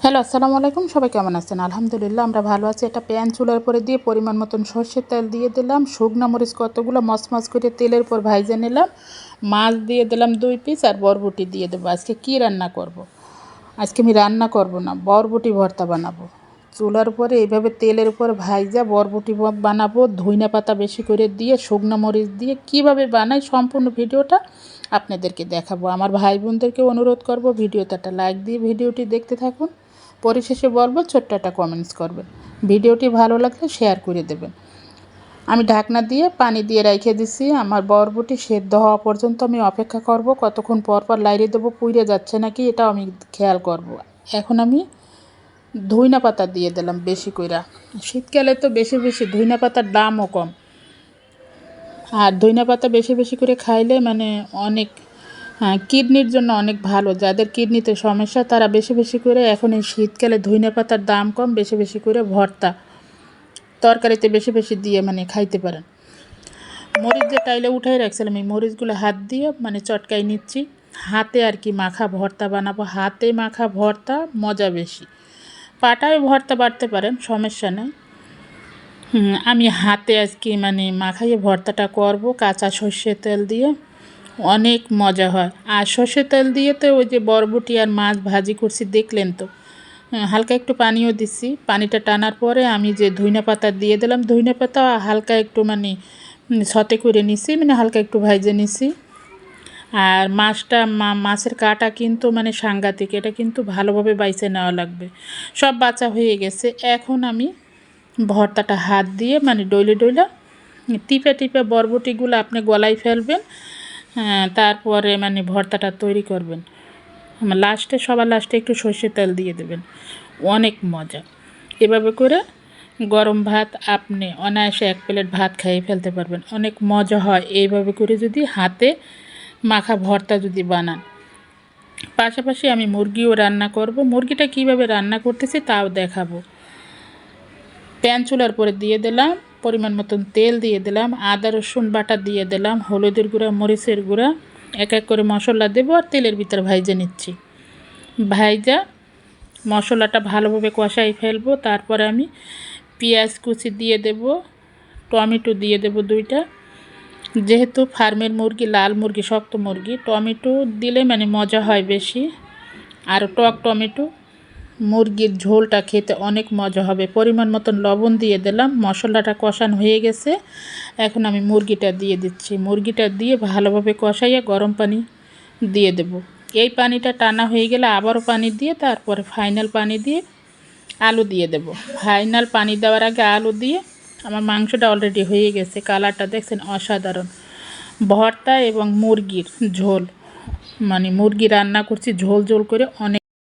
Hello, আসসালামু আলাইকুম। সবাই কেমন আছেন? আলহামদুলিল্লাহ আমরা ভালো আছি। একটা প্যান চুলার উপরে দিয়ে পরিমাণ মতন সরষের তেল দিয়ে দিলাম, শুকনা মরিচ কতগুলো মচমচ করে তেলের উপর ভাইজে নিলাম, মাছ দিয়ে দিলাম 2 পিস আর বরবটি দিয়ে দেবো। আজকে কি রান্না করব? আজকে আমি রান্না করব না, বরবটি ভর্তা বানাবো। চুলার উপরে এইভাবে তেলের উপর ভাইজা বরবটি বানাবো, ধইনা পাতা বেশি করে দিয়ে শুকনা মরিচ দিয়ে কিভাবে বানাই সম্পূর্ণ ভিডিওটা আপনাদেরকে দেখাবো। আমার ভাই বোনদেরকে অনুরোধ করব ভিডিওতে একটা লাইক দিয়ে ভিডিওটি দেখতে থাকুন। পরিশেষে বলবো ছোট্ট একটা কমেন্টস করবেন। ভিডিওটি ভালো লাগলে শেয়ার করে দেবেন। আমি ঢাকনা দিয়ে পানি দিয়ে রেখে দিছি। আমার বরবটি সেদ্ধ হওয়া পর্যন্ত আমি অপেক্ষা করব। কতক্ষণ পর পর লাইড়ে দেবো, পুড়ে যাচ্ছে নাকি এটাও আমি খেয়াল করব। এখন আমি ধইনা পাতা দিয়ে দিলাম বেশি কইরা। শীতকালে তো বেশি বেশি ধইনা পাতার দামও কম, আর ধইনা পাতা বেশি বেশি করে খাইলে মানে অনেক কিডনির জন্য অনেক ভালো। যাদের কিডনিতে সমস্যা তারা বেশি বেশি করে এখন এই শীতকালে ধইনা পাতার দাম কম, বেশি বেশি করে ভর্তা তরকারিতে বেশি বেশি দিয়ে মানে খাইতে পারেন। মরিচ যে টাইলে উঠাই রাখছিলাম, এই মরিচগুলো হাত দিয়ে মানে চটকাই নিচ্ছি। হাতে আর কি মাখা ভর্তা বানাবো। হাতে মাখা ভর্তা মজা বেশি। পাটায় ভর্তা বাড়তে পারেন, সমস্যা নেই। আমি হাতে আজকে মানে মাখাইয়ে ভর্তাটা করব কাঁচা সর্ষের তেল দিয়ে। অনেক মজা হয়। আর সর্ষের তেল দিয়ে তো ওই যে বরবটি আর মাছ ভাজি করছি দেখলেন তো। হালকা একটু পানিও দিছি। পানিটা টানার পরে আমি যে ধইনা পাতা দিয়ে দিলাম, ধইনা পাতা হালকা একটু মানে সতে করে নিছি, মানে হালকা একটু ভাইজে নিছি। আর মাছের কাটা কিন্তু মানে সাংঘাতিক, এটা কিন্তু ভালোভাবে বাইছে নেওয়া লাগবে। সব বাছা হয়ে গেছে। এখন আমি ভর্তাটা হাত দিয়ে মানে ডইলে ডইলা টিপে টিপে বরবটিগুলো আপনি গলায় ফেলবেন। তারপরে মানে ভর্তাটা তৈরি করবেন। সবার লাস্টে একটু সর্ষের তেল দিয়ে দেবেন। অনেক মজা। এভাবে করে গরম ভাত আপনি অনায়াসে 1 প্লেট ভাত খাইয়ে ফেলতে পারবেন। অনেক মজা হয় এইভাবে করে যদি হাতে মাখা ভর্তা যদি বানান। পাশাপাশি আমি মুরগিও রান্না করব। মুরগিটা কিভাবে রান্না করতেছি তাও দেখাবো। প্যান চুলার পরে দিয়ে দিলাম পরিমাণ মতন তেল, দিয়ে দিলাম আদা রসুন বাটা, দিয়ে দিলাম হলুদের গুঁড়া, মরিচের গুঁড়া, এক এক করে মশলা দেবো আর তেলের ভিতরে ভাইজে নিচ্ছি। ভাইজা মশলাটা ভালোভাবে কষাই ফেলবো। তারপরে আমি পেঁয়াজ কুচি দিয়ে দেব, টমেটো দিয়ে দেব 2টা। যেহেতু ফার্মের মুরগি, লাল মুরগি, শক্ত মুরগি, টমেটো দিলে মানে মজা হয় বেশি। আর টক টমেটো, মুরগির ঝোলটা খেতে অনেক মজা হবে। পরিমাণ মতন লবণ দিয়ে দিলাম। মশলাটা কষানো হয়ে গেছে। এখন আমি মুরগিটা দিয়ে দিচ্ছি। মুরগিটা দিয়ে ভালোভাবে কষাইয়া গরম পানি দিয়ে দেব। এই পানিটা টানা হয়ে গেলে আবারও পানি দিয়ে তারপরে ফাইনাল পানি দিয়ে আলু দিয়ে দেব। ফাইনাল পানি দেওয়ার আগে আলু দিয়ে আমার মাংসটা অলরেডি হয়ে গেছে। কালারটা দেখছেন অসাধারণ। ভর্তা এবং মুরগির ঝোল, মানে মুরগি রান্না করছি ঝোল ঝোল করে, অনেক